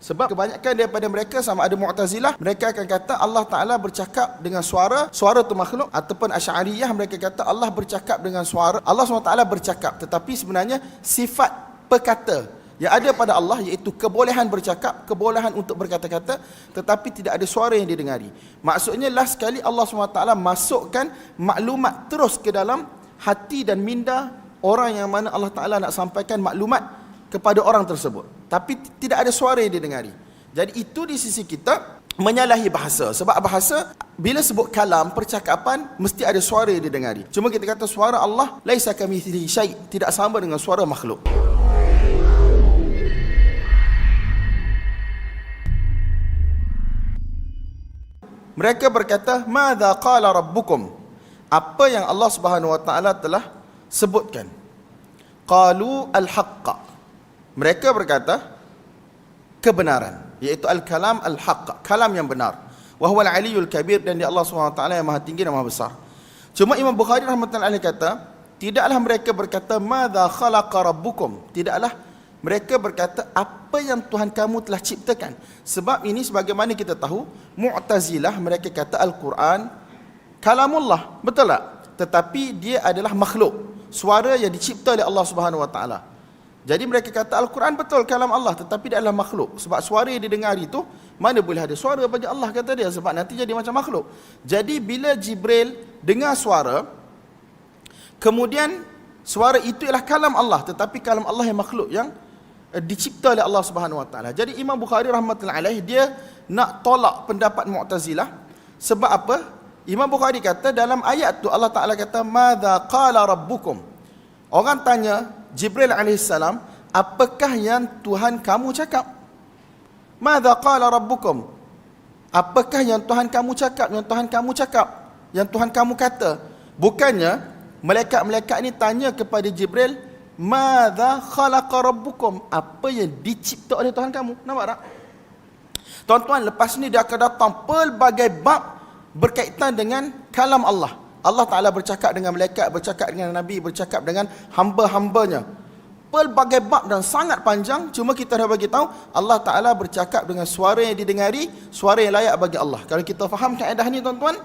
Sebab kebanyakan daripada mereka sama ada Mu'tazilah, mereka akan kata Allah Ta'ala bercakap dengan suara tu makhluk, ataupun Asy'ariyah mereka kata Allah bercakap dengan suara, Allah SWT bercakap, tetapi sebenarnya sifat perkata yang ada pada Allah, iaitu kebolehan bercakap, kebolehan untuk berkata-kata, tetapi tidak ada suara yang didengari. Maksudnya last sekali Allah SWT masukkan maklumat terus ke dalam hati dan minda orang yang mana Allah Ta'ala nak sampaikan maklumat kepada orang tersebut, tapi tidak ada suara yang didengari. Jadi itu di sisi kita menyalahi bahasa. Sebab bahasa bila sebut kalam, percakapan, mesti ada suara yang didengari. Cuma kita kata suara Allah laisa kamitslihi syai', tidak sama dengan suara makhluk. Mereka berkata, "Madza qala rabbukum?" Apa yang Allah Subhanahu wa taala telah sebutkan. Qalu al-haqqa. Mereka berkata kebenaran, iaitu al-kalam al-haqq, kalam yang benar. Wa huwa al-aliyyul kabir, dan dia Allah Subhanahu wa taala yang maha tinggi dan maha besar. Cuma Imam Bukhari rahmatullahi alaihi kata, tidaklah mereka berkata madza khalaqa rabbukum. Tidaklah mereka berkata apa yang Tuhan kamu telah ciptakan. Sebab ini sebagaimana kita tahu, Mu'tazilah mereka kata Al-Quran kalamullah, betul tak? Tetapi dia adalah makhluk, suara yang dicipta oleh Allah Subhanahu wa taala. Jadi mereka kata Al-Quran betul kalam Allah, tetapi dia adalah makhluk. Sebab suara yang didengari itu, mana boleh ada suara bagi Allah, kata dia, sebab nanti jadi macam makhluk. Jadi bila Jibril dengar suara, kemudian suara itu ialah kalam Allah, tetapi kalam Allah yang makhluk, yang dicipta oleh Allah Subhanahu wa taala. Jadi Imam Bukhari rahmatullahi alaih dia nak tolak pendapat Mu'tazilah. Sebab apa? Imam Bukhari kata dalam ayat tu Allah Taala kata madza qala rabbukum. Orang tanya Jibril alaihissalam, apakah yang Tuhan kamu cakap? Madza qala rabbukum? Apakah yang Tuhan kamu cakap? Yang Tuhan kamu cakap? Yang Tuhan kamu kata? Bukannya malaikat-malaikat ni tanya kepada Jibril, madza khalaqa rabbukum? Apa yang dicipta oleh Tuhan kamu? Nampak tak? Tuan-tuan, lepas ni dia akan datang pelbagai bab berkaitan dengan kalam Allah. Allah Ta'ala bercakap dengan malaikat, bercakap dengan Nabi, bercakap dengan hamba-hambanya. Pelbagai bab dan sangat panjang. Cuma kita dah bagi tahu Allah Ta'ala bercakap dengan suara yang didengari, suara yang layak bagi Allah. Kalau kita faham kaedah ni tuan-tuan,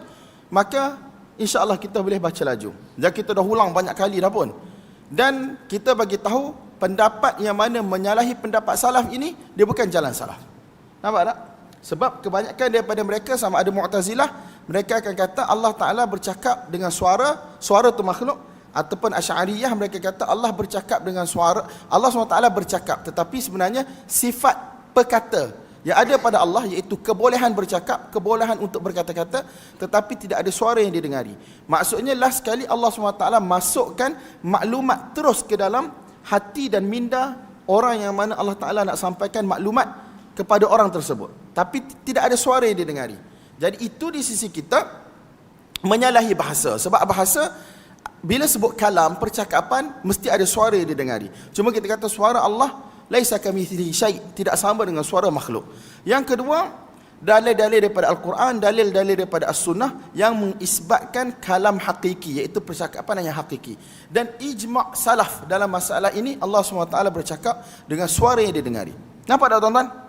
maka insya-Allah kita boleh baca laju. Dan kita dah ulang banyak kali dah pun. Dan kita bagi tahu pendapat yang mana menyalahi pendapat salaf ini, dia bukan jalan salaf. Nampak tak? Sebab kebanyakan daripada mereka sama ada Mu'tazilah, mereka akan kata Allah Ta'ala bercakap dengan suara tu makhluk, ataupun Asy'ariyah mereka kata Allah bercakap dengan suara, Allah SWT bercakap, tetapi sebenarnya sifat perkata yang ada pada Allah, iaitu kebolehan bercakap, kebolehan untuk berkata-kata, tetapi tidak ada suara yang didengari. Maksudnya last sekali Allah SWT masukkan maklumat terus ke dalam hati dan minda orang yang mana Allah Ta'ala nak sampaikan maklumat kepada orang tersebut, tapi tidak ada suara yang didengari. Jadi itu di sisi kita menyalahi bahasa. Sebab bahasa bila sebut kalam, percakapan, mesti ada suara yang didengari. Cuma kita kata suara Allah laisa kamitslihi syai', tidak sama dengan suara makhluk. Yang kedua, dalil-dalil daripada Al-Quran, dalil-dalil daripada As-Sunnah yang mengisbatkan kalam hakiki, iaitu percakapan yang hakiki. Dan ijma' salaf dalam masalah ini, Allah SWT bercakap dengan suara yang didengari. Nampak tak tuan-tuan?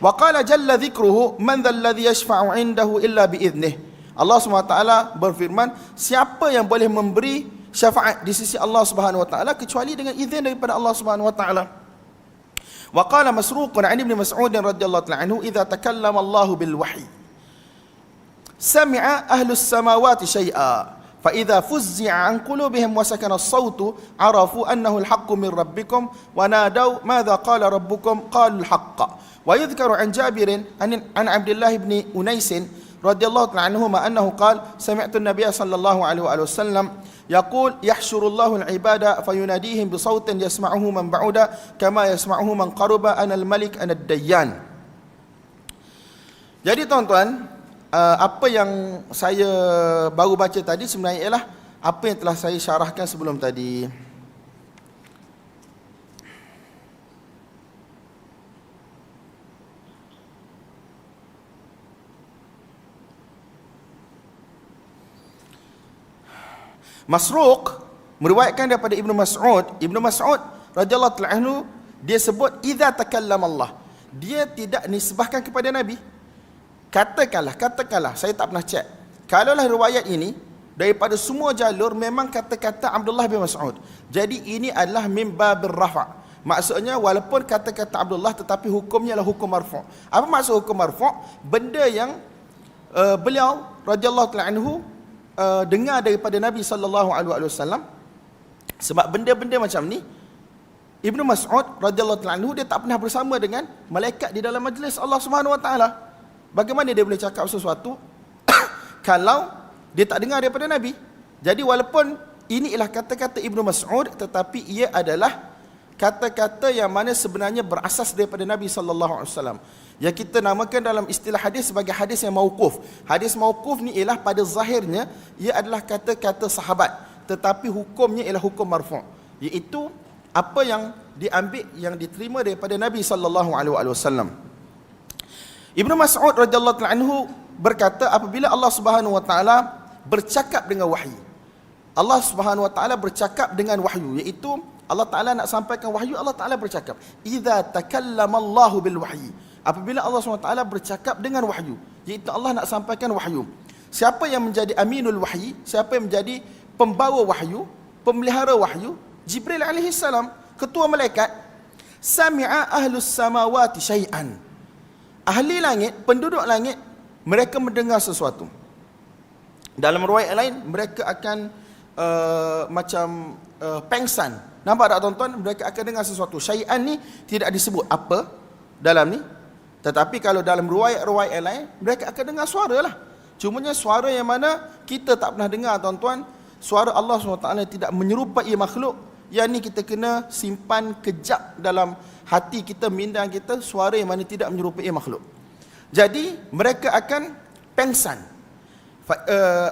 Wa qala jalla dhikruhu man dhal ladzi yashfa'u 'indahu illa bi idnih. Allah SWT berfirman, siapa yang boleh memberi syafaat di sisi Allah Subhanahu wa taala kecuali dengan izin daripada Allah Subhanahu wa taala. Wa qala Masruq 'an Ibn Mas'ud radhiyallahu ta'ala anhu, idza takallama Allah bil wahyi sami'a ahlus samawati syai'a fa idza fuzzi'a an qulubihim wa sakana as-sautu 'arafu annahu al-haqqu min rabbikum wa nadaw madza qala rabbukum qalu al-haqqa. ويذكر عن جابر عن عبد الله بن أنيس رضي الله عنهما أنه قال سمعت النبي صلى الله عليه وسلم يقول يحشر الله العباد فيناديهم بصوت يسمعه من بعد كما يسمعه من قرب أنا الملك أنا الديان. Jadi tuan-tuan, apa yang saya baru baca tadi sebenarnya ialah apa yang telah saya syarahkan sebelum tadi. Masruq meriwayatkan daripada Ibnu Mas'ud radhiyallahu ta'ala anhu, dia sebut idza takallama Allah. Dia tidak nisbahkan kepada Nabi. Katakanlah, saya tak pernah cek. Kalaulah riwayat ini daripada semua jalur memang kata-kata Abdullah bin Mas'ud. Jadi ini adalah min babir rafa'. Maksudnya walaupun kata-kata Abdullah tetapi hukumnya adalah hukum marfu'. Apa maksud hukum marfu'? Benda yang beliau radhiyallahu ta'ala anhu dengar daripada Nabi sallallahu alaihi wasallam. Sebab benda-benda macam ni Ibnu Mas'ud radhiyallahu ta'ala anhu dia tak pernah bersama dengan malaikat di dalam majlis Allah Subhanahu wa taala. Bagaimana dia boleh cakap sesuatu kalau dia tak dengar daripada Nabi? Jadi walaupun ini ialah kata-kata Ibnu Mas'ud tetapi ia adalah kata-kata yang mana sebenarnya berasas daripada Nabi sallallahu alaihi wasallam. Yang kita namakan dalam istilah hadis sebagai hadis yang mauquf. Hadis mauquf ni ialah pada zahirnya ia adalah kata-kata sahabat tetapi hukumnya ialah hukum marfu', iaitu apa yang diambil yang diterima daripada Nabi sallallahu alaihi wasallam. Ibnu Mas'ud radhiyallahu ta'ala anhu berkata apabila Allah Subhanahu wa taala bercakap dengan wahyu. Allah Subhanahu wa taala bercakap dengan wahyu, iaitu Allah Ta'ala nak sampaikan wahyu, Allah Ta'ala bercakap. Idza takallama Allahu bil wahyi. Apabila Allah SWT bercakap dengan wahyu, iaitu Allah nak sampaikan wahyu. Siapa yang menjadi aminul wahyi? Siapa yang menjadi pembawa wahyu, pemelihara wahyu? Jibril alaihi salam, ketua malaikat. Sami'a ahlus samawati syai'an. Ahli langit, penduduk langit, mereka mendengar sesuatu. Dalam riwayat lain, mereka akan pengsan. Nampak tak tuan-tuan? Mereka akan dengar sesuatu. Syai'an ni tidak disebut apa dalam ni. Tetapi kalau dalam riwayat-riwayat lain, mereka akan dengar suara lah. Cumanya suara yang mana kita tak pernah dengar tuan-tuan. Suara Allah SWT tidak menyerupai makhluk. Yang ni kita kena simpan kejap dalam hati kita, minda kita. Suara yang mana tidak menyerupai makhluk. Jadi mereka akan pengsan.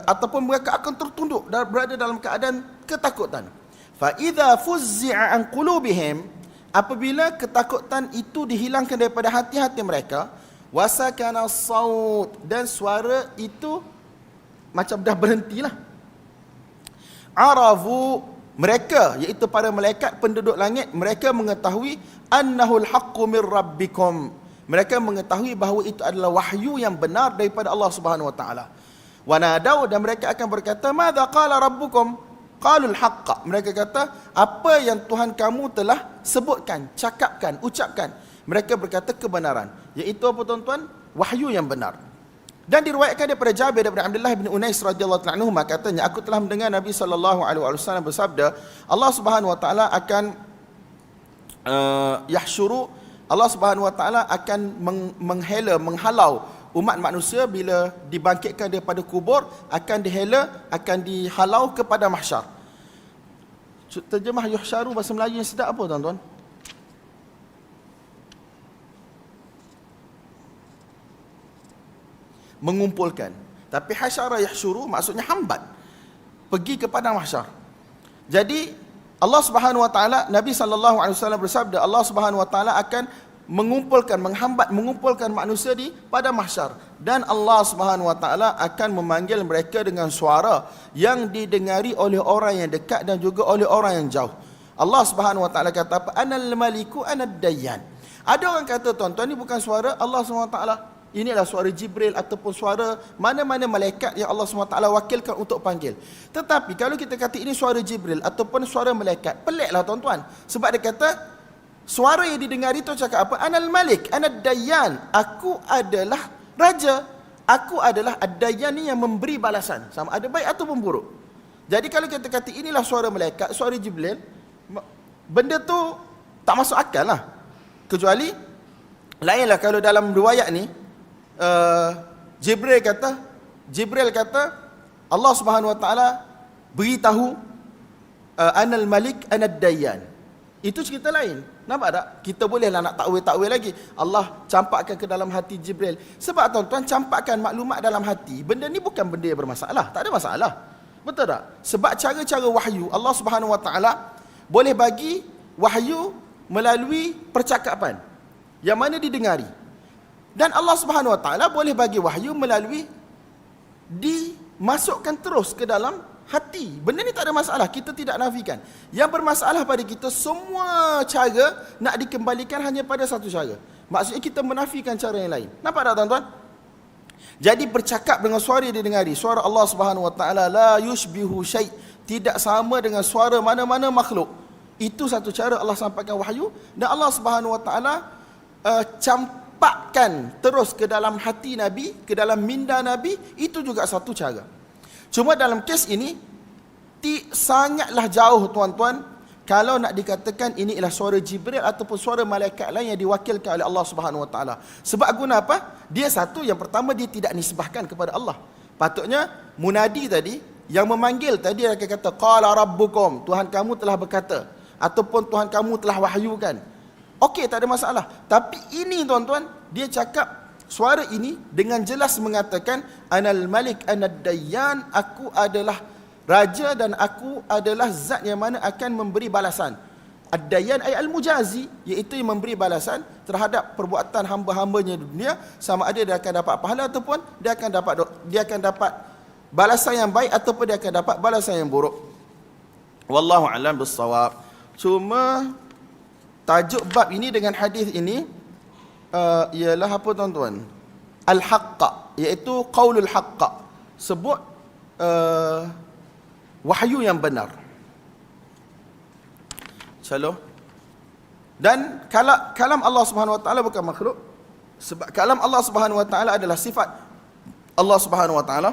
Ataupun mereka akan tertunduk dan berada dalam keadaan ketakutan. Fa idza fuzzi'a an qulubihim, apabila ketakutan itu dihilangkan daripada hati-hati mereka, wasakana saut, dan suara itu macam dah berhentilah. Arafu, mereka iaitu para malaikat penduduk langit, mereka mengetahui annahul haqqu mir rabbikum. Mereka mengetahui bahawa itu adalah wahyu yang benar daripada Allah Subhanahu wa taala. Wa nadau, dan mereka akan berkata, madza qala rabbukum? Qalul haqqa. Mereka kata, apa yang Tuhan kamu telah sebutkan, cakapkan, ucapkan. Mereka berkata kebenaran. Iaitu apa tuan-tuan? Wahyu yang benar. Dan diriwayatkan daripada Jabir daripada Abdullah bin Unais radhiyallahu anhu, katanya, aku telah mendengar Nabi sallallahu alaihi wasallam bersabda, Allah Subhanahu wa taala akan yahsyuru, Allah Subhanahu wa taala akan menghalau umat manusia bila dibangkitkan daripada kubur, akan dihalau kepada mahsyar. Terjemah yuhsyaru bahasa Melayu yang sedap apa tuan-tuan? Mengumpulkan. Tapi hasyara yahsyuru maksudnya hambat, pergi kepada mahsyar. Jadi Allah Subhanahu wa taala, Nabi sallallahu alaihi wasallam bersabda, Allah Subhanahu wa taala akan mengumpulkan manusia pada mahsyar, dan Allah Subhanahu wa taala akan memanggil mereka dengan suara yang didengari oleh orang yang dekat dan juga oleh orang yang jauh. Allah Subhanahu wa taala kata apa? Anal maliku anad dayyan. Ada orang kata tuan-tuan, ni bukan suara Allah Subhanahu wa taala. Inilah suara Jibril ataupun suara mana-mana malaikat yang Allah SWT wakilkan untuk panggil. Tetapi kalau kita kata ini suara Jibril ataupun suara malaikat, peliklah tuan-tuan. Sebab dia kata, suara yang didengar itu cakap apa? Anal malik, anad dayyan. Aku adalah raja. Aku adalah ad-dayyan yang memberi balasan. Sama ada baik ataupun buruk. Jadi kalau kita kata inilah suara malaikat, suara Jibril, benda tu tak masuk akal lah. Kecuali, lainlah kalau dalam riwayat ni, Jibril kata Allah Subhanahu wa taala beritahu anal malik anad dayyan. Itu cerita lain. Nampak tak? Kita bolehlah nak takwil lagi. Allah campakkan ke dalam hati Jibril. Sebab tuan-tuan, campakkan maklumat dalam hati, benda ni bukan benda yang bermasalah. Tak ada masalah. Betul tak? Sebab cara-cara wahyu, Allah Subhanahu wa taala boleh bagi wahyu melalui percakapan yang mana didengari. Dan Allah Subhanahu wa taala boleh bagi wahyu melalui dimasukkan terus ke dalam hati. Benda ni tak ada masalah, kita tidak nafikan. Yang bermasalah pada kita, semua cara nak dikembalikan hanya pada satu cara. Maksudnya kita menafikan cara yang lain. Nampak tak tuan-tuan? Jadi bercakap dengan suara dia dengari, suara Allah Subhanahu Wa Taala la yushbihu syai', tidak sama dengan suara mana-mana makhluk. Itu satu cara Allah sampaikan wahyu, dan Allah Subhanahu Wa Taala campakkan terus ke dalam hati Nabi, ke dalam minda Nabi. Itu juga satu cara. Cuma dalam kes ini sangatlah jauh tuan-tuan kalau nak dikatakan ini ialah suara Jibril ataupun suara malaikat lain yang diwakilkan oleh Allah Subhanahu Wa Taala. Sebab guna apa? Dia satu, yang pertama dia tidak nisbahkan kepada Allah. Patutnya munadi tadi yang memanggil tadi akan kata qala rabbukum, Tuhan kamu telah berkata, ataupun Tuhan kamu telah wahyukan. Okey, tak ada masalah. Tapi ini tuan-tuan, dia cakap suara ini dengan jelas mengatakan anal malik anad dayyan, aku adalah raja dan aku adalah zat yang mana akan memberi balasan. Ad-dayyan ay al-mujazi, iaitu yang memberi balasan terhadap perbuatan hamba-hambanya di dunia, sama ada dia akan dapat pahala ataupun dia akan dapat balasan yang baik ataupun dia akan dapat balasan yang buruk. Wallahu a'lam bissawab. Cuma tajuk bab ini dengan hadis ini ialah apa tuan-tuan? Al-haqqa, iaitu qaulul haqqa, sebut wahyu yang benar. Shalom. Dan kalam Allah Subhanahu Wa Taala bukan makhluk, sebab kalam Allah Subhanahu Wa Taala adalah sifat Allah Subhanahu Wa Taala.